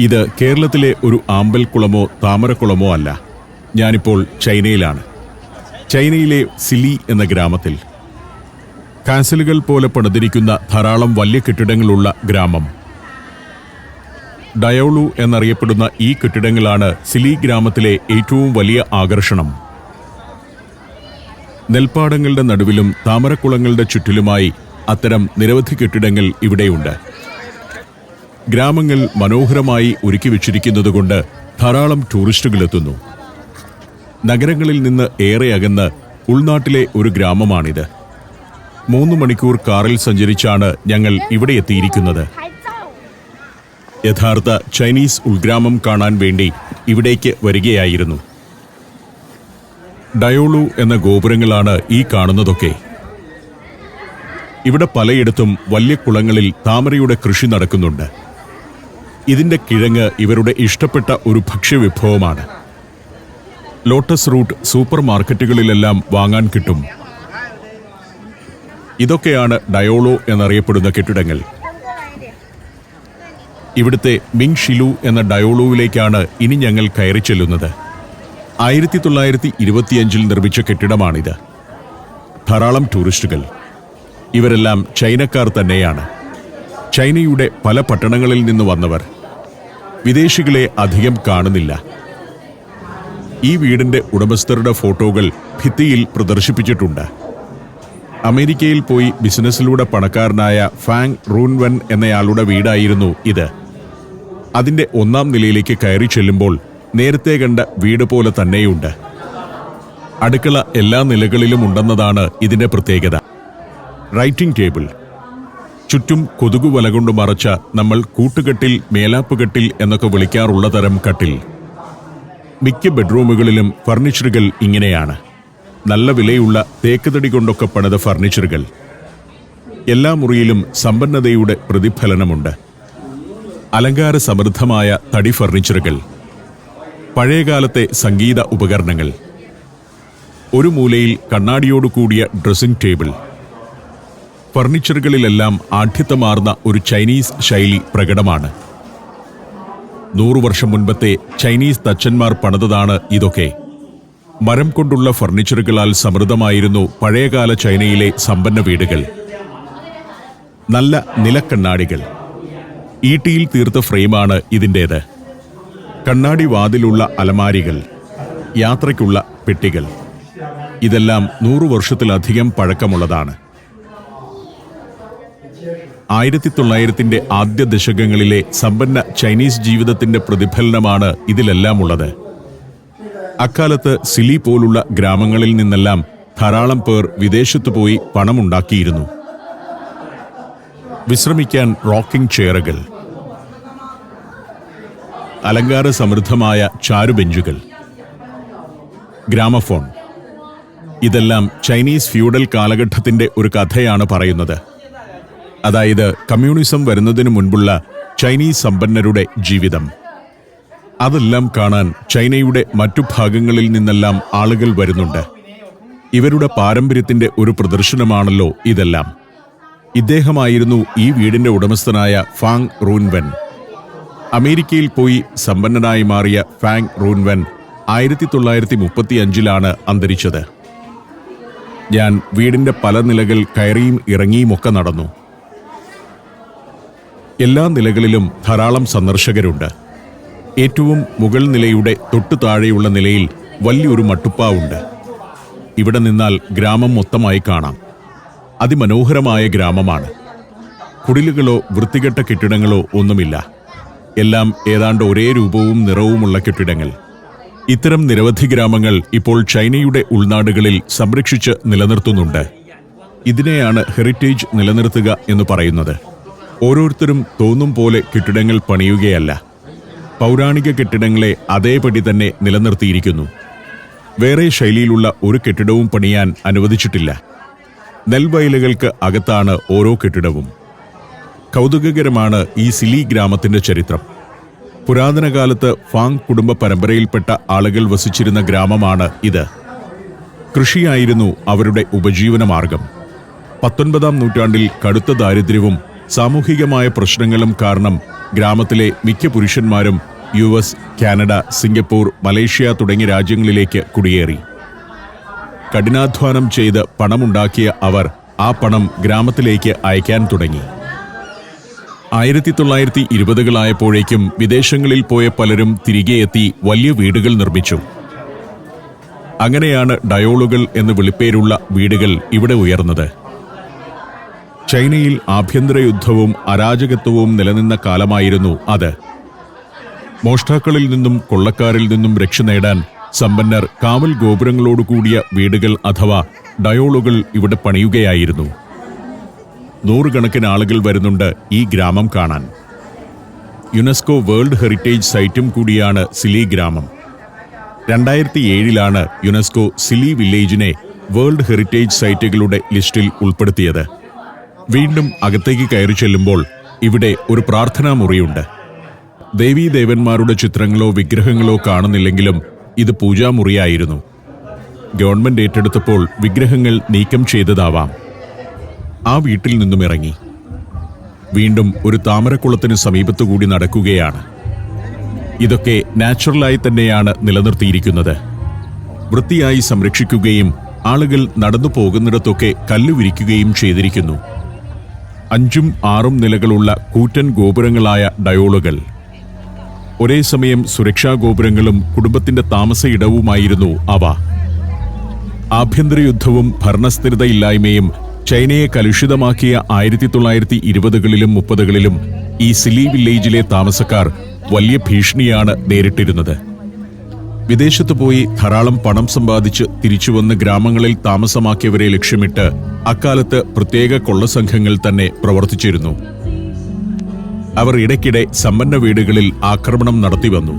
ഇത് കേരളത്തിലെ ഒരു ആമ്പൽക്കുളമോ താമരക്കുളമോ അല്ല. ഞാനിപ്പോൾ ചൈനയിലാണ്. ചൈനയിലെ സിലി എന്ന ഗ്രാമത്തിൽ. കാസലുകൾ പോലെ പണിതിരിക്കുന്ന ധാരാളം വലിയ കെട്ടിടങ്ങളുള്ള ഗ്രാമം. ഡയോളു എന്നറിയപ്പെടുന്ന ഈ കെട്ടിടങ്ങളാണ് സിലി ഗ്രാമത്തിലെ ഏറ്റവും വലിയ ആകർഷണം. നെൽപ്പാടങ്ങളുടെ നടുവിലും താമരക്കുളങ്ങളുടെ ചുറ്റിലുമായി അത്തരം നിരവധി കെട്ടിടങ്ങൾ ഇവിടെയുണ്ട്. ഗ്രാമങ്ങൾ മനോഹരമായി ഒരുക്കി വച്ചിരിക്കുന്നതുകൊണ്ട് ധാരാളം ടൂറിസ്റ്റുകളെത്തുന്നു. നഗരങ്ങളിൽ നിന്ന് ഏറെ അകന്ന് ഉൾനാട്ടിലെ ഒരു ഗ്രാമമാണിത്. 3 മണിക്കൂർ കാറിൽ സഞ്ചരിച്ചാണ് ഞങ്ങൾ ഇവിടെ എത്തിയിരിക്കുന്നത്. യഥാർത്ഥ ചൈനീസ് ഉൾഗ്രാമം കാണാൻ വേണ്ടി ഇവിടേക്ക് വരികയായിരുന്നു. ഡയോളു എന്ന ഗോപുരങ്ങളാണ് ഈ കാണുന്നതൊക്കെ. ഇവിടെ പലയിടത്തും വലിയ കുളങ്ങളിൽ താമരയുടെ കൃഷി നടക്കുന്നുണ്ട്. ഇതിന്റെ കിഴങ്ങ് ഇവരുടെ ഇഷ്ടപ്പെട്ട ഒരു ഭക്ഷ്യവിഭവമാണ്. ലോട്ടസ് റൂട്ട് സൂപ്പർ മാർക്കറ്റുകളിലെല്ലാം വാങ്ങാൻ കിട്ടും. ഇതൊക്കെയാണ് ഡയോളോ എന്നറിയപ്പെടുന്ന കെട്ടിടങ്ങൾ. ഇവിടുത്തെ മിങ് ഷിലു എന്ന ഡയോളോവിലേക്കാണ് ഇനി ഞങ്ങൾ കയറി ചെല്ലുന്നത്. 1925 നിർമ്മിച്ച കെട്ടിടമാണിത്. ധാരാളം ടൂറിസ്റ്റുകൾ. ഇവരെല്ലാം ചൈനക്കാർ തന്നെയാണ്. ചൈനയുടെ പല പട്ടണങ്ങളിൽ നിന്ന് വന്നവർ. വിദേശികളെ അധികം കാണുന്നില്ല. ഈ വീടിന്റെ ഉടമസ്ഥരുടെ ഫോട്ടോകൾ ഭിത്തിയിൽ പ്രദർശിപ്പിച്ചിട്ടുണ്ട്. അമേരിക്കയിൽ പോയി ബിസിനസ്സിലൂടെ പണക്കാരനായ ഫാങ് റൂൻവെൻ എന്നയാളുടെ വീടായിരുന്നു ഇത്. അതിന്റെ 1-ാം നിലയിലേക്ക് കയറി ചെല്ലുമ്പോൾ നേരത്തെ കണ്ട വീട് പോലെ തന്നെയുണ്ട്. അടുക്കള എല്ലാ നിലകളിലും ഉണ്ടെന്നതാണ് ഇതിന്റെ പ്രത്യേകത. Writing table. ചുറ്റും കൊതുകുവല കൊണ്ട് മറച്ച നമ്മൾ കൂട്ടുകെട്ടിൽ, മേലാപ്പുകെട്ടിൽ എന്നൊക്കെ വിളിക്കാറുള്ള തരം കട്ടിൽ. മിക്ക ബെഡ്റൂമുകളിലും ഫർണിച്ചറുകൾ ഇങ്ങനെയാണ്. നല്ല വിലയുള്ള തേക്കുതടി കൊണ്ടൊക്കെ പണിത ഫർണിച്ചറുകൾ. എല്ലാ മുറിയിലും സമ്പന്നതയുടെ പ്രതിഫലനമുണ്ട്. അലങ്കാര സമൃദ്ധമായ തടി ഫർണിച്ചറുകൾ. പഴയകാലത്തെ സംഗീത ഉപകരണങ്ങൾ. ഒരു മൂലയിൽ കണ്ണാടിയോടുകൂടിയ ഡ്രസ്സിംഗ് ടേബിൾ. ഫർണിച്ചറുകളിലെല്ലാം ആഢ്യത്വമാർന്ന ഒരു ചൈനീസ് ശൈലി പ്രകടമാണ്. 100 വർഷം മുൻപത്തെ ചൈനീസ് തച്ചന്മാർ പണിതതാണ് ഇതൊക്കെ. മരം കൊണ്ടുള്ള ഫർണിച്ചറുകളാൽ സമൃദ്ധമായിരുന്നു പഴയകാല ചൈനയിലെ സമ്പന്ന വീടുകൾ. നല്ല നിലക്കണ്ണാടികൾ. ഈട്ടിയിൽ തീർത്ത ഫ്രെയിമാണ് ഇതിൻ്റേത്. കണ്ണാടി വാതിലുള്ള അലമാരികൾ. യാത്രയ്ക്കുള്ള പെട്ടികൾ. ഇതെല്ലാം 100 വർഷത്തിലധികം പഴക്കമുള്ളതാണ്. 1900-ന്റെ ആദ്യ ദശകങ്ങളിലെ സമ്പന്ന ചൈനീസ് ജീവിതത്തിന്റെ പ്രതിഫലനമാണ് ഇതിലെല്ലാം ഉള്ളത്. അക്കാലത്ത് സിലി പോലുള്ള ഗ്രാമങ്ങളിൽ നിന്നെല്ലാം ധാരാളം പേർ വിദേശത്തു പോയി പണമുണ്ടാക്കിയിരുന്നു. വിശ്രമിക്കാൻ റോക്കിംഗ് ചെയറുകൾ. അലങ്കാര സമൃദ്ധമായ ചാരുബെഞ്ചുകൾ. ഗ്രാമഫോൺ. ഇതെല്ലാം ചൈനീസ് ഫ്യൂഡൽ കാലഘട്ടത്തിന്റെ ഒരു കഥയാണ് പറയുന്നത്. അതായത് കമ്മ്യൂണിസം വരുന്നതിനു മുൻപുള്ള ചൈനീസ് സമ്പന്നരുടെ ജീവിതം. അതെല്ലാം കാണാൻ ചൈനയുടെ മറ്റു ഭാഗങ്ങളിൽ നിന്നെല്ലാം ആളുകൾ വരുന്നുണ്ട്. ഇവരുടെ പാരമ്പര്യത്തിന്റെ ഒരു പ്രദർശനമാണല്ലോ ഇതെല്ലാം. ഇദ്ദേഹമായിരുന്നു ഈ വീടിന്റെ ഉടമസ്ഥനായ ഫാങ് റൂൻവെൻ. അമേരിക്കയിൽ പോയി സമ്പന്നനായി മാറിയ ഫാങ് റൂൻവെൻ 1935-ലാണ് അന്തരിച്ചത്. ഞാൻ വീടിന്റെ പല നിലകൾ കയറിയും ഇറങ്ങിയുമൊക്കെ നടന്നു. എല്ലാ നിലകളിലും ധാരാളം സന്ദർശകരുണ്ട്. ഏറ്റവും മുകൾ നിലയുടെ തൊട്ടു താഴെയുള്ള നിലയിൽ വലിയൊരു മട്ടുപ്പാവുണ്ട്. ഇവിടെ നിന്നാൽ ഗ്രാമം മൊത്തമായി കാണാം. അതിമനോഹരമായ ഗ്രാമമാണ്. കുടിലുകളോ വൃത്തികെട്ട കെട്ടിടങ്ങളോ ഒന്നുമില്ല. എല്ലാം ഏതാണ്ട് ഒരേ രൂപവും നിറവുമുള്ള കെട്ടിടങ്ങൾ. ഇത്തരം നിരവധി ഗ്രാമങ്ങൾ ഇപ്പോൾ ചൈനയുടെ ഉൾനാടുകളിൽ സംരക്ഷിച്ച് നിലനിർത്തുന്നുണ്ട്. ഇതിനെയാണ് ഹെറിറ്റേജ് നിലനിർത്തുക എന്ന് പറയുന്നത്. ഓരോരുത്തരും തോന്നും പോലെ കെട്ടിടങ്ങൾ പണിയുകയല്ല. പൗരാണിക കെട്ടിടങ്ങളെ അതേപടി തന്നെ നിലനിർത്തിയിരിക്കുന്നു. വേറെ ശൈലിയിലുള്ള ഒരു കെട്ടിടവും പണിയാൻ അനുവദിച്ചിട്ടില്ല. നെൽവയലുകൾക്ക് അകത്താണ് ഓരോ കെട്ടിടവും. കൗതുകകരമാണ് ഈ സിലി ഗ്രാമത്തിന്റെ ചരിത്രം. പുരാതന കാലത്ത് ഫാങ് കുടുംബ പരമ്പരയിൽപ്പെട്ട ആളുകൾ വസിച്ചിരുന്ന ഗ്രാമമാണ് ഇത്. കൃഷിയായിരുന്നു അവരുടെ ഉപജീവനമാർഗം. 19-ാം നൂറ്റാണ്ടിൽ കടുത്ത ദാരിദ്ര്യവും സാമൂഹികമായ പ്രശ്നങ്ങളും കാരണം ഗ്രാമത്തിലെ മിക്ക പുരുഷന്മാരും US, കാനഡ, സിംഗപ്പൂർ, മലേഷ്യ തുടങ്ങിയ രാജ്യങ്ങളിലേക്ക് കുടിയേറി. കഠിനാധ്വാനം ചെയ്ത് പണമുണ്ടാക്കിയ അവർ ആ പണം ഗ്രാമത്തിലേക്ക് അയക്കാൻ തുടങ്ങി. 1920-കളായപ്പോഴേക്കും വിദേശങ്ങളിൽ പോയ പലരും തിരികെ എത്തി വലിയ വീടുകൾ നിർമ്മിച്ചു. അങ്ങനെയാണ് ഡയോളുകൾ എന്ന് വിളിപ്പേരുള്ള വീടുകൾ ഇവിടെ ഉയർന്നത്. ചൈനയിൽ ആഭ്യന്തര യുദ്ധവും അരാജകത്വവും നിലനിന്ന കാലമായിരുന്നു അത്. മോഷ്ടാക്കളിൽ നിന്നും കൊള്ളക്കാരിൽ നിന്നും രക്ഷ നേടാൻ സമ്പന്നർ കാവൽ ഗോപുരങ്ങളോടുകൂടിയ വീടുകൾ അഥവാ ഡയോളുകൾ ഇവിടെ പണിയുകയായിരുന്നു. നൂറുകണക്കിന് ആളുകൾ വരുന്നുണ്ട് ഈ ഗ്രാമം കാണാൻ. യുനെസ്കോ വേൾഡ് ഹെറിറ്റേജ് സൈറ്റും കൂടിയാണ് സിലി ഗ്രാമം. 2007-ലാണ് യുനെസ്കോ സിലി വില്ലേജിനെ വേൾഡ് ഹെറിറ്റേജ് സൈറ്റുകളുടെ ലിസ്റ്റിൽ ഉൾപ്പെടുത്തിയത്. വീണ്ടും അകത്തേക്ക് കയറി ചെല്ലുമ്പോൾ ഇവിടെ ഒരു പ്രാർത്ഥനാ മുറിയുണ്ട്. ദേവീദേവന്മാരുടെ ചിത്രങ്ങളോ വിഗ്രഹങ്ങളോ കാണുന്നില്ലെങ്കിലും ഇത് പൂജാമുറിയായിരുന്നു. ഗവൺമെന്റ് ഏറ്റെടുത്തപ്പോൾ വിഗ്രഹങ്ങൾ നീക്കം ചെയ്തതാവാം. ആ വീട്ടിൽ നിന്നും ഇറങ്ങി വീണ്ടും ഒരു താമരക്കുളത്തിന് സമീപത്തുകൂടി നടക്കുകയാണ്. ഇതൊക്കെ നാച്ചുറലായി തന്നെയാണ് നിലനിർത്തിയിരിക്കുന്നത്. വൃത്തിയായി സംരക്ഷിക്കുകയും ആളുകൾ നടന്നു പോകുന്നിടത്തൊക്കെ കല്ല് വിരിക്കുകയും ചെയ്തിരിക്കുന്നു. 5ഉം 6ഉം നിലകളുള്ള കൂറ്റൻ ഗോപുരങ്ങളായ ഡയോളുകൾ. ഒരേ സമയം സുരക്ഷാ ഗോപുരങ്ങളും കുടുംബത്തിന്റെ താമസ ഇടവുമായിരുന്നു അവ. ആഭ്യന്തര യുദ്ധവും ഭരണസ്ഥിരതയില്ലായ്മയും ചൈനയെ കലുഷിതമാക്കിയ 1920-കളിലും 30-കളിലും ഈ സിലി വില്ലേജിലെ താമസക്കാർ വലിയ ഭീഷണിയാണ് നേരിട്ടിരുന്നത്. വിദേശത്ത് പോയി ധാരാളം പണം സമ്പാദിച്ച് തിരിച്ചുവന്ന് ഗ്രാമങ്ങളിൽ താമസമാക്കിയവരെ ലക്ഷ്യമിട്ട് അക്കാലത്ത് പ്രത്യേക കൊള്ളസംഘങ്ങൾ തന്നെ പ്രവർത്തിച്ചിരുന്നു. അവർ ഇടയ്ക്കിടെ സമ്പന്ന വീടുകളിൽ ആക്രമണം നടത്തിവന്നു.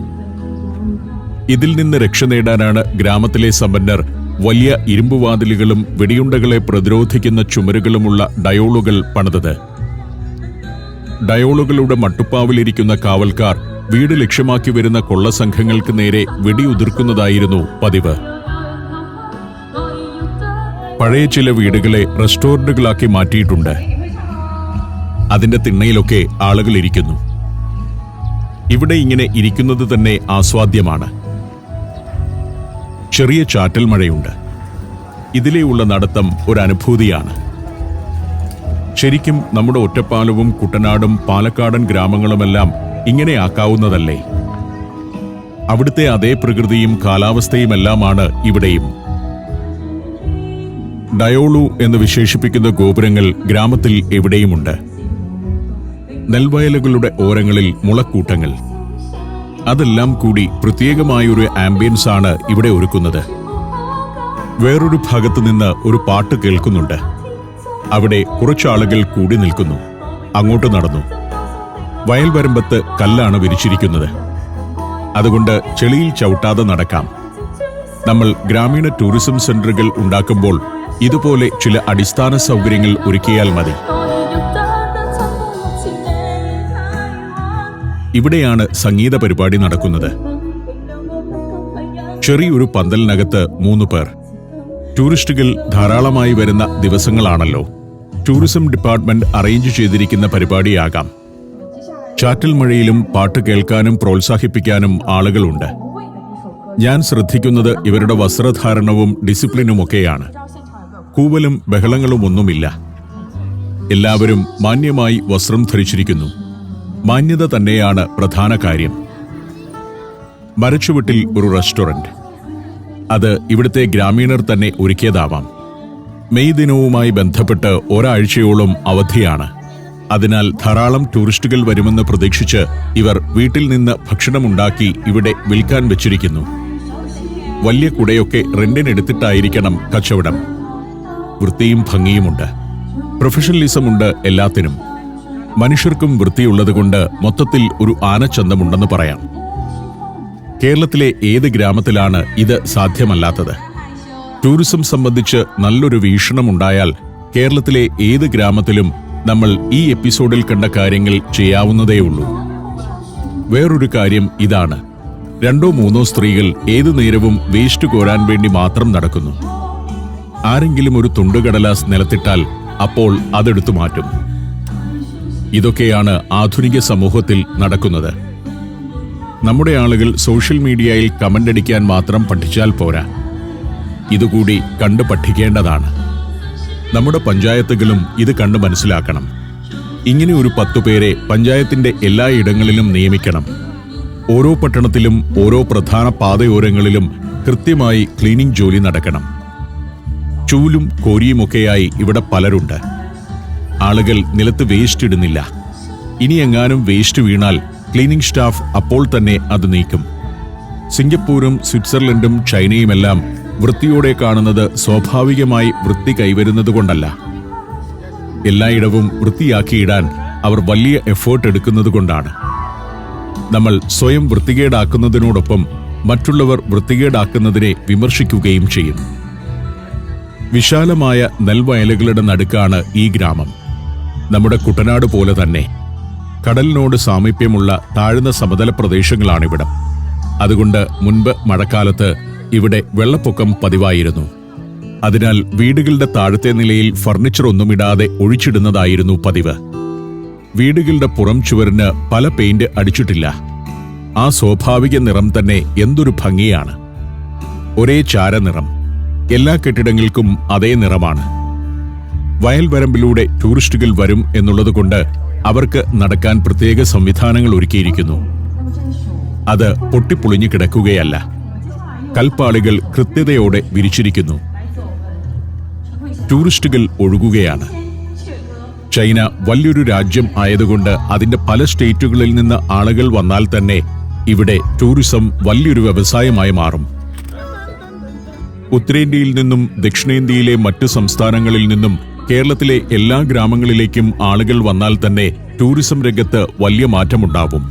ഇതിൽ നിന്ന് രക്ഷ നേടാനാണ് ഗ്രാമത്തിലെ സമ്പന്നർ വലിയ ഇരുമ്പുവാതിലുകളും വെടിയുണ്ടകളെ പ്രതിരോധിക്കുന്ന ചുമരുകളുമുള്ള ഡയോളുകൾ പണിതത്. ഡയോളുകളുടെ മട്ടുപ്പാവിലിരിക്കുന്ന കാവൽക്കാർ വീട് ലക്ഷ്യമാക്കി വരുന്ന കൊള്ളസംഘങ്ങൾക്ക് നേരെ വെടിയുതിർക്കുന്നതായിരുന്നു പതിവ്. പഴയ ചില വീടുകളെ റെസ്റ്റോറന്റുകളാക്കി മാറ്റിയിട്ടുണ്ട്. അതിന്റെ തിണ്ണയിലൊക്കെ ആളുകൾ ഇരിക്കുന്നു. ഇവിടെ ഇങ്ങനെ ഇരിക്കുന്നത് തന്നെ ആസ്വാദ്യമാണ്. ചെറിയ ചാറ്റൽ മഴയുണ്ട്. ഇതിലെയുള്ള നടത്തം ഒരനുഭൂതിയാണ്. ശരിക്കും നമ്മുടെ ഒറ്റപ്പാലവും കുട്ടനാടും പാലക്കാടൻ ഗ്രാമങ്ങളുമെല്ലാം ഇങ്ങനെ ആക്കാവുന്നതല്ലേ? അവിടുത്തെ അതേ പ്രകൃതിയും കാലാവസ്ഥയുമെല്ലാമാണ് ഇവിടെയും. ഡയോളു എന്ന് വിശേഷിപ്പിക്കുന്ന ഗോപുരങ്ങൾ ഗ്രാമത്തിൽ എവിടെയുമുണ്ട്. നെൽവയലുകളുടെ ഓരങ്ങളിൽ മുളക്കൂട്ടങ്ങൾ. അതെല്ലാം കൂടി പ്രത്യേകമായൊരു ആംബിയൻസ് ആണ് ഇവിടെ ഒരുക്കുന്നത്. വേറൊരു ഭാഗത്തു നിന്ന് ഒരു പാട്ട് കേൾക്കുന്നുണ്ട്. അവിടെ കുറച്ചാളുകൾ കൂടി നിൽക്കുന്നു. അങ്ങോട്ട് നടന്നു. വയൽ വരമ്പത്ത് കല്ലാണ് വിരിച്ചിരിക്കുന്നത്. അതുകൊണ്ട് ചെളിയിൽ ചവിട്ടാതെ നടക്കാം. നമ്മൾ ഗ്രാമീണ ടൂറിസം സെന്ററുകൾ ഉണ്ടാക്കുമ്പോൾ ഇതുപോലെ ചില അടിസ്ഥാന സൗകര്യങ്ങൾ ഒരുക്കിയാൽ മതി. ഇവിടെയാണ് സംഗീത പരിപാടി നടക്കുന്നത്. ചെറിയൊരു പന്തലിനകത്ത് 3 പേർ. ടൂറിസ്റ്റുകൾ ധാരാളമായി വരുന്ന ദിവസങ്ങളാണല്ലോ. ടൂറിസം ഡിപ്പാർട്ട്മെന്റ് അറേഞ്ച് ചെയ്തിരിക്കുന്ന പരിപാടിയാകാം. ചാറ്റൽ മഴയിലും പാട്ട് കേൾക്കാനും പ്രോത്സാഹിപ്പിക്കാനും ആളുകളുണ്ട്. ഞാൻ ശ്രദ്ധിക്കുന്നത് ഇവരുടെ വസ്ത്രധാരണവും ഡിസിപ്ലിനുമൊക്കെയാണ്. കൂവലും ബഹളങ്ങളുമൊന്നുമില്ല. എല്ലാവരും മാന്യമായി വസ്ത്രം ധരിച്ചിരിക്കുന്നു. മാന്യത തന്നെയാണ് പ്രധാന കാര്യം. മരച്ചുവട്ടിൽ ഒരു റെസ്റ്റോറന്റ്. അത് ഇവിടുത്തെ ഗ്രാമീണർ തന്നെ ഒരുക്കിയതാവാം. മെയ് ദിനവുമായി ബന്ധപ്പെട്ട് ഒരാഴ്ചയോളം അവധിയാണ്. അതിനാൽ ധാരാളം ടൂറിസ്റ്റുകൾ വരുമെന്ന് പ്രതീക്ഷിച്ച് ഇവർ വീട്ടിൽ നിന്ന് ഭക്ഷണമുണ്ടാക്കി ഇവിടെ വിൽക്കാൻ വെച്ചിരിക്കുന്നു. വലിയ കുടയൊക്കെ റെന്റിനെടുത്തിട്ടായിരിക്കണം കച്ചവടം. വൃത്തിയും ഭംഗിയുമുണ്ട്. പ്രൊഫഷണലിസമുണ്ട് എല്ലാത്തിനും. മനുഷ്യർക്കും വൃത്തിയുള്ളതുകൊണ്ട് മൊത്തത്തിൽ ഒരു ആനച്ചന്തമുണ്ടെന്ന് പറയാം. കേരളത്തിലെ ഏത് ഗ്രാമത്തിലാണ് ഇത് സാധ്യമല്ലാത്തത്? ടൂറിസം സംബന്ധിച്ച് നല്ലൊരു വീക്ഷണമുണ്ടായാൽ കേരളത്തിലെ ഏത് ഗ്രാമത്തിലും നമ്മൾ ഈ എപ്പിസോഡിൽ കണ്ട കാര്യങ്ങൾ ചെയ്യാവുന്നതേയുള്ളൂ. വേറൊരു കാര്യം ഇതാണ്. 2-3 സ്ത്രീകൾ ഏതു നേരവും വേസ്റ്റ് കോരാൻ വേണ്ടി മാത്രം നടക്കുന്നു. ആരെങ്കിലും ഒരു തുണ്ടുകടലാസ് നിലത്തിട്ടാൽ അപ്പോൾ അതെടുത്തു മാറ്റും. ഇതൊക്കെയാണ് ആധുനിക സമൂഹത്തിൽ നടക്കുന്നത്. നമ്മുടെ ആളുകൾ സോഷ്യൽ മീഡിയയിൽ കമന്റ് അടിക്കാൻ മാത്രം പഠിച്ചാൽ പോരാ, ഇതുകൂടി കണ്ടു പഠിക്കേണ്ടതാണ്. നമ്മുടെ പഞ്ചായത്തുകളും ഇത് കണ്ടു മനസ്സിലാക്കണം. ഇങ്ങനെ ഒരു 10 പേരെ പഞ്ചായത്തിന്റെ എല്ലാ ഇടങ്ങളിലും നിയമിക്കണം. ഓരോ പട്ടണത്തിലും ഓരോ പ്രധാന പാതയോരങ്ങളിലും കൃത്യമായി ക്ലീനിംഗ് ജോലി നടക്കണം. ചൂലും കോരിയുമൊക്കെയായി ഇവിടെ പലരുണ്ട്. ആളുകൾ നിലത്ത് വേസ്റ്റ് ഇടുന്നില്ല. ഇനി എങ്ങാനും വേസ്റ്റ് വീണാൽ ക്ലീനിംഗ് സ്റ്റാഫ് അപ്പോൾ തന്നെ അത് നീക്കും. സിംഗപ്പൂരും സ്വിറ്റ്സർലൻഡും ചൈനയുമെല്ലാം വൃത്തിയോടെ കാണുന്നത് സ്വാഭാവികമായി വൃത്തി കൈവരുന്നതുകൊണ്ടല്ല. എല്ലായിടവും വൃത്തിയാക്കിയിടാൻ അവർ വലിയ എഫേർട്ട് എടുക്കുന്നതുകൊണ്ടാണ്. നമ്മൾ സ്വയം വൃത്തികേടാക്കുന്നതിനോടൊപ്പം മറ്റുള്ളവർ വൃത്തികേടാക്കുന്നതിനെ വിമർശിക്കുകയും ചെയ്യും. വിശാലമായ നെൽവയലുകളുടെ നടുക്കാണ് ഈ ഗ്രാമം. നമ്മുടെ കുട്ടനാട് പോലെ തന്നെ കടലിനോട് സാമീപ്യമുള്ള താഴ്ന്ന സമതല പ്രദേശങ്ങളാണിവിടം. അതുകൊണ്ട് മുൻപ് മഴക്കാലത്ത് ഇവിടെ വെള്ളപ്പൊക്കം പതിവായിരുന്നു. അതിനാൽ വീടുകളുടെ താഴത്തെ നിലയിൽ ഫർണിച്ചർ ഒന്നുമിടാതെ ഒഴിച്ചിടുന്നതായിരുന്നു പതിവ്. വീടുകളുടെ പുറം ചുവരിന് പല പെയിന്റ് അടിച്ചിട്ടില്ല. ആ സ്വാഭാവിക നിറം തന്നെ എന്തൊരു ഭംഗിയാണ്! ഒരേ ചാരനിറം. എല്ലാ കെട്ടിടങ്ങൾക്കും അതേ നിറമാണ്. വയൽവരമ്പിലൂടെ ടൂറിസ്റ്റുകൾ വരും എന്നുള്ളതുകൊണ്ട് അവർക്ക് നടക്കാൻ പ്രത്യേക സംവിധാനങ്ങൾ ഒരുക്കിയിരിക്കുന്നു. അത് പൊട്ടിപ്പൊളിഞ്ഞു കിടക്കുകയല്ല. കൽപ്പാളികൾ കൃത്യതയോടെ വിരിച്ചിരിക്കുന്നു. ടൂറിസ്റ്റുകൾ ഒഴുകുകയാണ്. ചൈന വലിയൊരു രാജ്യം ആയതുകൊണ്ട് അതിന്റെ പല സ്റ്റേറ്റുകളിൽ നിന്ന് ആളുകൾ വന്നാൽ തന്നെ ഇവിടെ ടൂറിസം വലിയൊരു വ്യവസായമായി മാറും. ഉത്തരേന്ത്യയിൽ നിന്നും ദക്ഷിണേന്ത്യയിലെ മറ്റു സംസ്ഥാനങ്ങളിൽ നിന്നും കേരളത്തിലെ എല്ലാ ഗ്രാമങ്ങളിലേക്കും ആളുകൾ വന്നാൽ തന്നെ ടൂറിസം രംഗത്ത് വലിയ മാറ്റമുണ്ടാവും.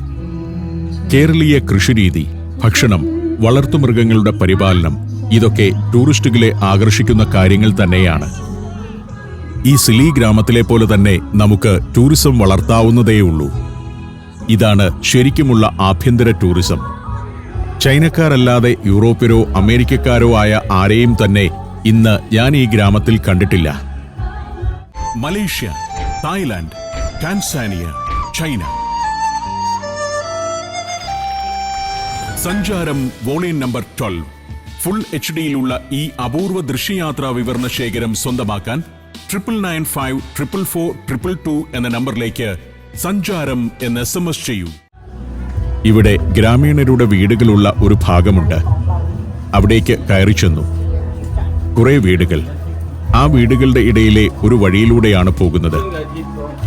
കേരളീയ കൃഷിരീതി, ഭക്ഷണം, വളർത്തുമൃഗങ്ങളുടെ പരിപാലനം, ഇതൊക്കെ ടൂറിസ്റ്റുകളെ ആകർഷിക്കുന്ന കാര്യങ്ങൾ തന്നെയാണ്. ഈ സിലി ഗ്രാമത്തിലെ പോലെ തന്നെ നമുക്ക് ടൂറിസം വളർത്താവുന്നതേയുള്ളൂ. ഇതാണ് ശരിക്കുമുള്ള ആഭ്യന്തര ടൂറിസം. ചൈനക്കാരല്ലാതെ യൂറോപ്യരോ അമേരിക്കക്കാരോ ആയ ആരെയും തന്നെ ഇന്ന് ഞാൻ ഈ ഗ്രാമത്തിൽ കണ്ടിട്ടില്ല. Malaysia, Thailand, Tanzania, China. സഞ്ചാരം വോളിയം നമ്പർ 12 ഫുൾ HD-യിലുള്ള ഈ അപൂർവ ദൃശ്യയാത്രാ വിവരണ ശേഖരം സ്വന്തമാക്കാൻ 9995444222 എന്ന നമ്പറിലേക്ക് സഞ്ചാരം എന്ന് SMS ചെയ്യൂ. ഇവിടെ ഗ്രാമീണരുടെ വീടുകളുള്ള ഒരു ഭാഗമുണ്ട്. അവിടേക്ക് കയറി ചെന്നു. കുറെ വീടുകൾ. ആ വീടുകളുടെ ഇടയിലെ ഒരു വഴിയിലൂടെയാണ് പോകുന്നത്.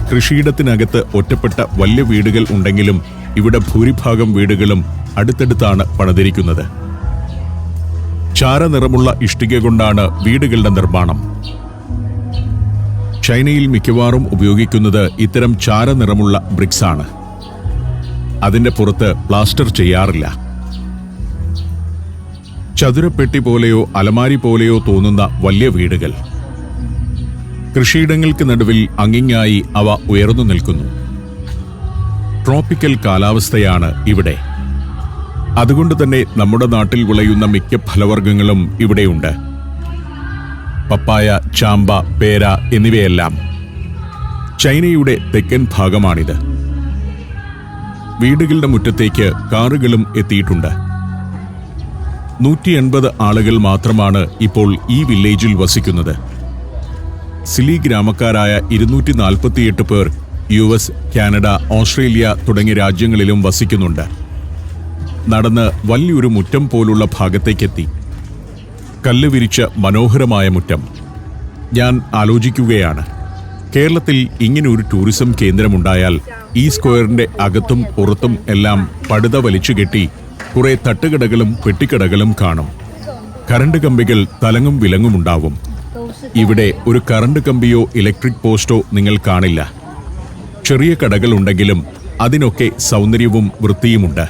കൃഷിയിടത്തിനകത്ത് ഒറ്റപ്പെട്ട വലിയ വീടുകൾ ഉണ്ടെങ്കിലും ഇവിടെ ഭൂരിഭാഗം വീടുകളും അടുത്തടുത്താണ് പണിതിരിക്കുന്നത്. ചാരനിറമുള്ള ഇഷ്ടിക കൊണ്ടാണ് വീടുകളുടെ നിർമ്മാണം. ചൈനയിൽ മിക്കവാറും ഉപയോഗിക്കുന്നത് ഇത്തരം ചാരനിറമുള്ള ബ്രിക്സ് ആണ്. അതിന്റെ പുറത്ത് പ്ലാസ്റ്റർ ചെയ്യാറില്ല. ചതുരപ്പെട്ടി പോലെയോ അലമാരി പോലെയോ തോന്നുന്ന വലിയ വീടുകൾ. കൃഷിയിടങ്ങൾക്ക് നടുവിൽ അങ്ങിങ്ങായി അവ ഉയർന്നു നിൽക്കുന്നു. ട്രോപ്പിക്കൽ കാലാവസ്ഥയാണ് ഇവിടെ. അതുകൊണ്ട് തന്നെ നമ്മുടെ നാട്ടിൽ വിളയുന്ന മിക്ക ഫലവർഗ്ഗങ്ങളും ഇവിടെയുണ്ട്. പപ്പായ, ചാമ്പ, പേര എന്നിവയെല്ലാം. ചൈനയുടെ തെക്കൻ ഭാഗമാണിത്. വീടുകളുടെ മുറ്റത്തേക്ക് കാറുകളും എത്തിയിട്ടുണ്ട്. 180 ആളുകൾ മാത്രമാണ് ഇപ്പോൾ ഈ വില്ലേജിൽ വസിക്കുന്നത്. സിലി ഗ്രാമക്കാരായ 248 പേർ US, കാനഡ, ഓസ്ട്രേലിയ തുടങ്ങിയ രാജ്യങ്ങളിലും വസിക്കുന്നുണ്ട്. നടന്ന് വലിയൊരു മുറ്റം പോലുള്ള ഭാഗത്തേക്കെത്തി. കല്ല് വിരിച്ച മനോഹരമായ മുറ്റം. ഞാൻ ആലോചിക്കുകയാണ്, കേരളത്തിൽ ഇങ്ങനൊരു ടൂറിസം കേന്ദ്രമുണ്ടായാൽ ഈ സ്ക്വയറിന്റെ അകത്തും പുറത്തും എല്ലാം പടുത വലിച്ചുകെട്ടി കുറെ തട്ടുകടകളും പെട്ടിക്കടകളും കാണും. കറണ്ട് കമ്പികൾ തലങ്ങും വിലങ്ങുമുണ്ടാവും. ഇവിടെ ഒരു കറണ്ട് കമ്പിയോ ഇലക്ട്രിക് പോസ്റ്റോ നിങ്ങൾ കാണില്ല. ചെറിയ കടകളുണ്ടെങ്കിലും അതിനൊക്കെ സൗന്ദര്യവും വൃത്തിയുമുണ്ട്.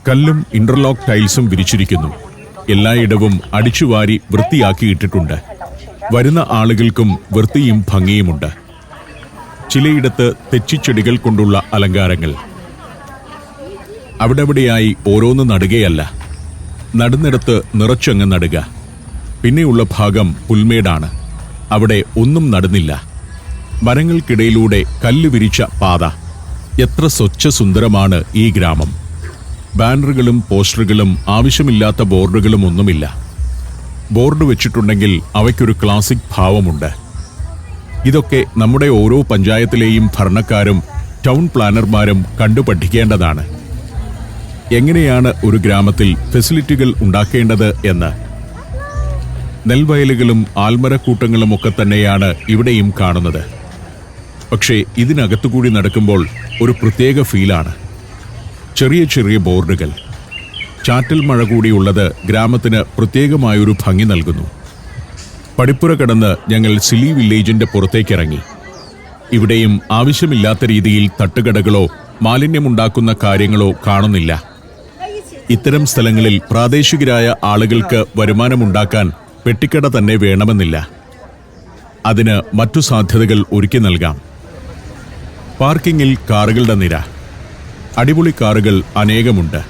കല്ലും ഇന്റർലോക്ക് ടൈൽസും വിരിച്ചിരിക്കുന്നു. എല്ലായിടവും അടിച്ചുവാരി വൃത്തിയാക്കിയിട്ടിട്ടുണ്ട്. വരുന്ന ആളുകൾക്കും വൃത്തിയും ഭംഗിയുമുണ്ട്. ചിലയിടത്ത് തെച്ചിച്ചെടികൾ കൊണ്ടുള്ള അലങ്കാരങ്ങൾ. അവിടെവിടെയായി ഓരോന്ന് നടുകയല്ല, നടുന്നിടത്ത് നിറച്ചങ്ങ് നടുക. പിന്നെയുള്ള ഭാഗം പുൽമേടാണ്. അവിടെ ഒന്നും നടുന്നില്ല. മരങ്ങൾക്കിടയിലൂടെ കല്ല് വിരിച്ച പാത. എത്ര സ്വച്ഛസുന്ദരമാണ് ഈ ഗ്രാമം. ബാനറുകളും പോസ്റ്ററുകളും ആവശ്യമില്ലാത്ത ബോർഡുകളും ഒന്നുമില്ല. ബോർഡ് വെച്ചിട്ടുണ്ടെങ്കിൽ അവയ്ക്കൊരു ക്ലാസിക് ഭാവമുണ്ട്. ഇതൊക്കെ നമ്മുടെ ഓരോ പഞ്ചായത്തിലെയും ഭരണക്കാരും ടൗൺ പ്ലാനർമാരും കണ്ടുപഠിക്കേണ്ടതാണ്. എങ്ങനെയാണ് ഒരു ഗ്രാമത്തിൽ ഫെസിലിറ്റികൾ ഉണ്ടാക്കേണ്ടത് എന്ന്. നെൽവയലുകളും ആൽമരക്കൂട്ടങ്ങളും ഒക്കെ തന്നെയാണ് ഇവിടെയും കാണുന്നത്. പക്ഷേ ഇതിനകത്തുകൂടി നടക്കുമ്പോൾ ഒരു പ്രത്യേക ഫീലാണ്. ചെറിയ ചെറിയ ബോർഡുകൾ. ചാറ്റൽ മഴ കൂടിയുള്ളത് ഗ്രാമത്തിന് പ്രത്യേകമായൊരു ഭംഗി നൽകുന്നു. പടിപ്പുര കടന്ന് ഞങ്ങൾ സിലി വില്ലേജിന്റെ പുറത്തേക്കിറങ്ങി. ഇവിടെയും ആവശ്യമില്ലാത്ത രീതിയിൽ തട്ടുകടകളോ മാലിന്യമുണ്ടാക്കുന്ന കാര്യങ്ങളോ കാണുന്നില്ല. ഇത്തരം സ്ഥലങ്ങളിൽ പ്രാദേശികരായ ആളുകൾക്ക് വരുമാനമുണ്ടാക്കാൻ പെട്ടിക്കട തന്നെ വേണമെന്നില്ല. അതിന് മറ്റു സാധ്യതകൾ ഒരുക്കി നൽകാം. പാർക്കിങ്ങിൽ കാറുകളുടെ നിര. അടിപൊളി കാറുകൾ അനേകമുണ്ട്.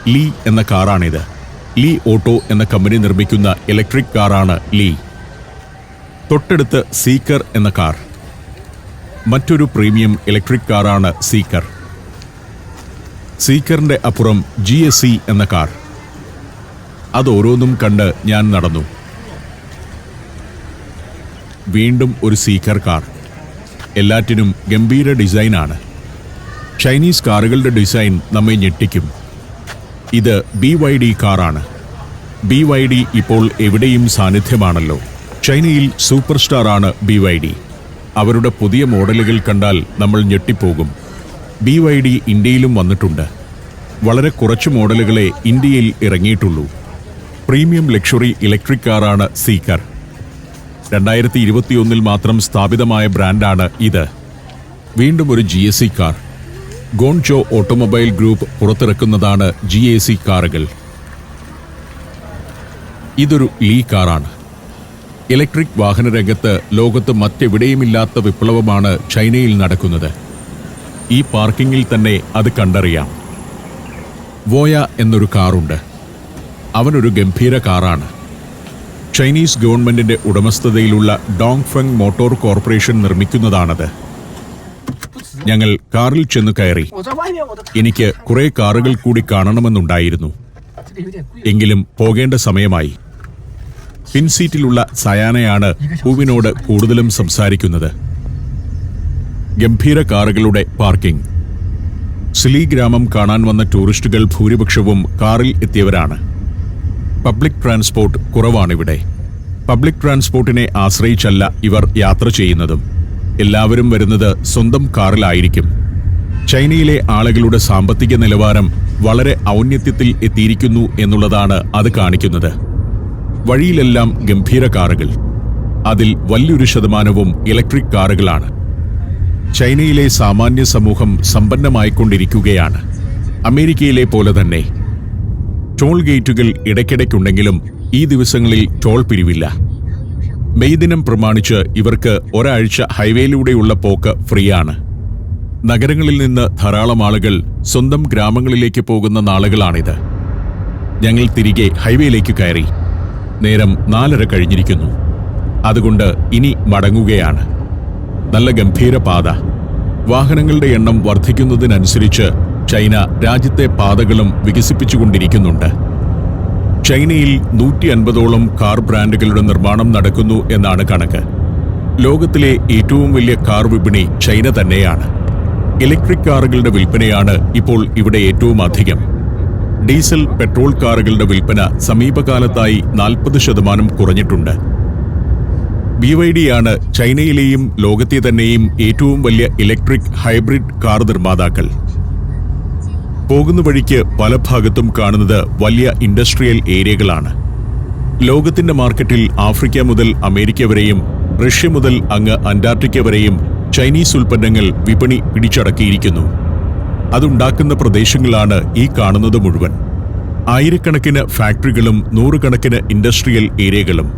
ലീ എന്ന കാറാണിത്. ലീ ഓട്ടോ എന്ന കമ്പനി നിർമ്മിക്കുന്ന ഇലക്ട്രിക് കാറാണ് ലീ. തൊട്ടടുത്ത് സീക്കർ എന്ന കാർ. മറ്റൊരു പ്രീമിയം ഇലക്ട്രിക് കാറാണ് സീക്കർ. സീക്കറിന്റെ അപ്പുറം GSE എന്ന കാർ. അതോരോന്നും കണ്ട് ഞാൻ നടന്നു. വീണ്ടും ഒരു സീക്കർ കാർ. എല്ലാറ്റിനും ഗംഭീര ഡിസൈനാണ്. ചൈനീസ് കാറുകളുടെ ഡിസൈൻ നമ്മെ ഞെട്ടിക്കും. ഇത് BYD കാറാണ്. BYD ഇപ്പോൾ എവിടെയും സാന്നിധ്യമാണല്ലോ. ചൈനയിൽ സൂപ്പർ സ്റ്റാറാണ് BYD. അവരുടെ പുതിയ മോഡലുകൾ കണ്ടാൽ നമ്മൾ ഞെട്ടിപ്പോകും. BYD ഇന്ത്യയിലും വന്നിട്ടുണ്ട്. വളരെ കുറച്ച് മോഡലുകളെ ഇന്ത്യയിൽ ഇറങ്ങിയിട്ടുള്ളൂ. പ്രീമിയം ലക്ഷറി ഇലക്ട്രിക് കാറാണ് സീക്കർ. 2021 മാത്രം സ്ഥാപിതമായ ബ്രാൻഡാണ് ഇത്. വീണ്ടും ഒരു GSE car. Guangzhou automobile group പുറത്തിറക്കുന്നതാണ് GAC കാറുകൾ. ഇതൊരു ലീ കാറാണ്. ഇലക്ട്രിക് വാഹന രംഗത്ത് ലോകത്ത് മറ്റെവിടെയുമില്ലാത്ത വിപ്ലവമാണ് ചൈനയിൽ നടക്കുന്നത്. ഈ പാർക്കിങ്ങിൽ തന്നെ അത് കണ്ടറിയാം. വോയ എന്നൊരു കാറുണ്ട്. അവനൊരു ഗംഭീര കാറാണ്. ചൈനീസ് ഗവൺമെന്റിന്റെ ഉടമസ്ഥതയിലുള്ള ഡോങ്ഫെങ് മോട്ടോർ കോർപ്പറേഷൻ നിർമ്മിക്കുന്നതാണത്. ഞങ്ങൾ കാറിൽ ചെന്ന് കയറി. എനിക്ക് കുറെ കാറുകൾ കൂടി കാണണമെന്നുണ്ടായിരുന്നു. എങ്കിലും പോകേണ്ട സമയമായി. പിൻസീറ്റിലുള്ള സയാനയാണ് പൂവിനോട് കൂടുതലും സംസാരിക്കുന്നത്. ഗംഭീര കാറുകളുടെ പാർക്കിംഗ്. സിലി ഗ്രാമം കാണാൻ വന്ന ടൂറിസ്റ്റുകൾ ഭൂരിപക്ഷവും കാറിൽ എത്തിയവരാണ്. പബ്ലിക് ട്രാൻസ്പോർട്ട് കുറവാണിവിടെ. പബ്ലിക് ട്രാൻസ്പോർട്ടിനെ ആശ്രയിച്ചല്ല ഇവർ യാത്ര ചെയ്യുന്നതും. എല്ലാവരും വരുന്നത് സ്വന്തം കാറിലായിരിക്കും. ചൈനയിലെ ആളുകളുടെ സാമ്പത്തിക നിലവാരം വളരെ ഔന്നത്യത്തിൽ എത്തിയിരിക്കുന്നു എന്നുള്ളതാണ് അത് കാണിക്കുന്നത്. വഴിയിലെല്ലാം ഗംഭീര കാറുകൾ. അതിൽ വലിയൊരു ശതമാനവും ഇലക്ട്രിക് കാറുകളാണ്. ചൈനയിലെ സാമാന്യ സമൂഹം സമ്പന്നമായിക്കൊണ്ടിരിക്കുകയാണ്. അമേരിക്കയിലെ പോലെ തന്നെ. ടോൾ ഗേറ്റുകൾ ഇടയ്ക്കിടയ്ക്കുണ്ടെങ്കിലും ഈ ദിവസങ്ങളിൽ ടോൾ പിരിവില്ല. മെയ് ദിനം പ്രമാണിച്ച് ഇവർക്ക് ഒരാഴ്ച ഹൈവേയിലൂടെയുള്ള പോക്ക് ഫ്രീയാണ്. നഗരങ്ങളിൽ നിന്ന് ധാരാളം ആളുകൾ സ്വന്തം ഗ്രാമങ്ങളിലേക്ക് പോകുന്ന നാളുകളാണിത്. ഞങ്ങൾ തിരികെ ഹൈവേയിലേക്ക് കയറി. നേരം 4:30 കഴിഞ്ഞിരിക്കുന്നു. അതുകൊണ്ട് ഇനി മടങ്ങുകയാണ്. നല്ല ഗംഭീര പാത. വാഹനങ്ങളുടെ എണ്ണം വർദ്ധിക്കുന്നതിനനുസരിച്ച് ചൈന രാജ്യത്തെ പാതകളും വികസിപ്പിച്ചുകൊണ്ടിരിക്കുന്നുണ്ട്. ചൈനയിൽ 150ഓളം കാർ ബ്രാൻഡുകളുടെ നിർമ്മാണം നടക്കുന്നു എന്നാണ് കണക്ക്. ലോകത്തിലെ ഏറ്റവും വലിയ കാർ വിപണി ചൈന തന്നെയാണ്. ഇലക്ട്രിക് കാറുകളുടെ വിൽപ്പനയാണ് ഇപ്പോൾ ഇവിടെ ഏറ്റവും അധികം. ഡീസൽ പെട്രോൾ കാറുകളുടെ വിൽപ്പന സമീപകാലത്തായി 40% കുറഞ്ഞിട്ടുണ്ട്. BYD ആണ് ചൈനയിലെയും ലോകത്തെ തന്നെയും ഏറ്റവും വലിയ ഇലക്ട്രിക് ഹൈബ്രിഡ് കാർ നിർമ്മാതാക്കൾ. പോകുന്ന വഴിക്ക് പല ഭാഗത്തും കാണുന്നത് വലിയ ഇൻഡസ്ട്രിയൽ ഏരിയകളാണ്. ലോകത്തിന്റെ മാർക്കറ്റിൽ ആഫ്രിക്ക മുതൽ അമേരിക്ക വരെയും റഷ്യ മുതൽ അങ്ങ് അന്റാർട്ടിക്ക വരെയും ചൈനീസ് ഉൽപ്പന്നങ്ങൾ വിപണി പിടിച്ചടക്കിയിരിക്കുന്നു. അതുണ്ടാക്കുന്ന പ്രദേശങ്ങളാണ് ഈ കാണുന്നത് മുഴുവൻ. ആയിരക്കണക്കിന് ഫാക്ടറികളും നൂറുകണക്കിന് ഇൻഡസ്ട്രിയൽ ഏരിയകളും.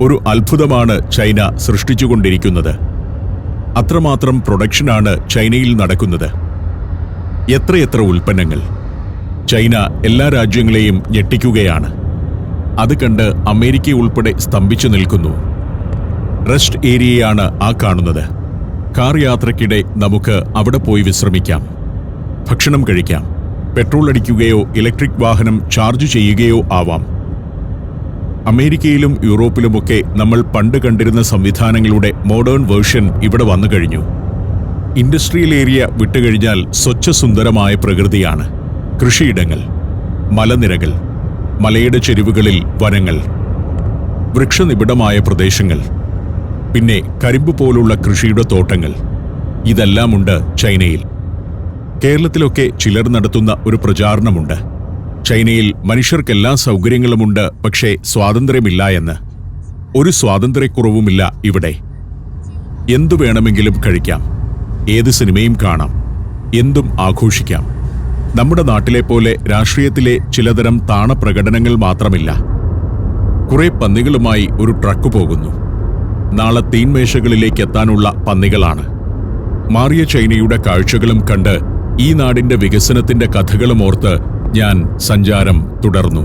ഒരു അത്ഭുതമാണ് ചൈന സൃഷ്ടിച്ചുകൊണ്ടിരിക്കുന്നത്. അത്രമാത്രം പ്രൊഡക്ഷനാണ് ചൈനയിൽ നടക്കുന്നത്. എത്രയെത്ര ഉൽപ്പന്നങ്ങൾ! ചൈന എല്ലാ രാജ്യങ്ങളെയും ഞെട്ടിക്കുകയാണ്. അത് കണ്ട് അമേരിക്ക ഉൾപ്പെടെ സ്തംഭിച്ചു നിൽക്കുന്നു. റെസ്റ്റ് ഏരിയയാണ് ആ കാണുന്നത്. കാർ യാത്രയ്ക്കിടെ നമുക്ക് അവിടെ പോയി വിശ്രമിക്കാം, ഭക്ഷണം കഴിക്കാം, പെട്രോൾ അടിക്കുകയോ ഇലക്ട്രിക് വാഹനം ചാർജ് ചെയ്യുകയോ ആവാം. അമേരിക്കയിലും യൂറോപ്പിലുമൊക്കെ നമ്മൾ പണ്ട് കണ്ടിരുന്ന സംവിധാനങ്ങളുടെ മോഡേൺ വേർഷൻ ഇവിടെ വന്നു കഴിഞ്ഞു. ഇൻഡസ്ട്രിയൽ ഏരിയ വിട്ടുകഴിഞ്ഞാൽ സ്വച്ഛസുന്ദരമായ പ്രകൃതിയാണ്. കൃഷിയിടങ്ങൾ, മലനിരകൾ, മലയുടെ ചെരിവുകളിൽ വനങ്ങൾ, വൃക്ഷനിബിഡമായ പ്രദേശങ്ങൾ, പിന്നെ കരിമ്പ് പോലുള്ള കൃഷിയുടെ തോട്ടങ്ങൾ. ഇതെല്ലാമുണ്ട് ചൈനയിൽ. കേരളത്തിലൊക്കെ ചിലർ നടത്തുന്ന ഒരു പ്രചാരണമുണ്ട്, ചൈനയിൽ മനുഷ്യർക്കെല്ലാ സൗകര്യങ്ങളുമുണ്ട്, പക്ഷേ സ്വാതന്ത്ര്യമില്ല എന്ന്. ഒരു സ്വാതന്ത്ര്യക്കുറവുമില്ല ഇവിടെ. എന്തു വേണമെങ്കിലും കഴിക്കാം, ഏത് സിനിമയും കാണാം, എന്തും ആഘോഷിക്കാം. നമ്മുടെ നാട്ടിലെ പോലെ രാഷ്ട്രീയത്തിലെ ചിലതരം താണപ്രകടനങ്ങൾ മാത്രമില്ല. കുറെ പന്നികളുമായി ഒരു ട്രക്ക് പോകുന്നു. നാളെ തീൻമേശകളിലേക്ക് എത്താനുള്ള പന്നികളാണ്. മാറിയ ചൈനയുടെ കാഴ്ചകളും കണ്ട് ഈ നാടിന്റെ വികസനത്തിന്റെ കഥകളും ഓർത്ത് ഞാൻ സഞ്ചാരം തുടർന്നു.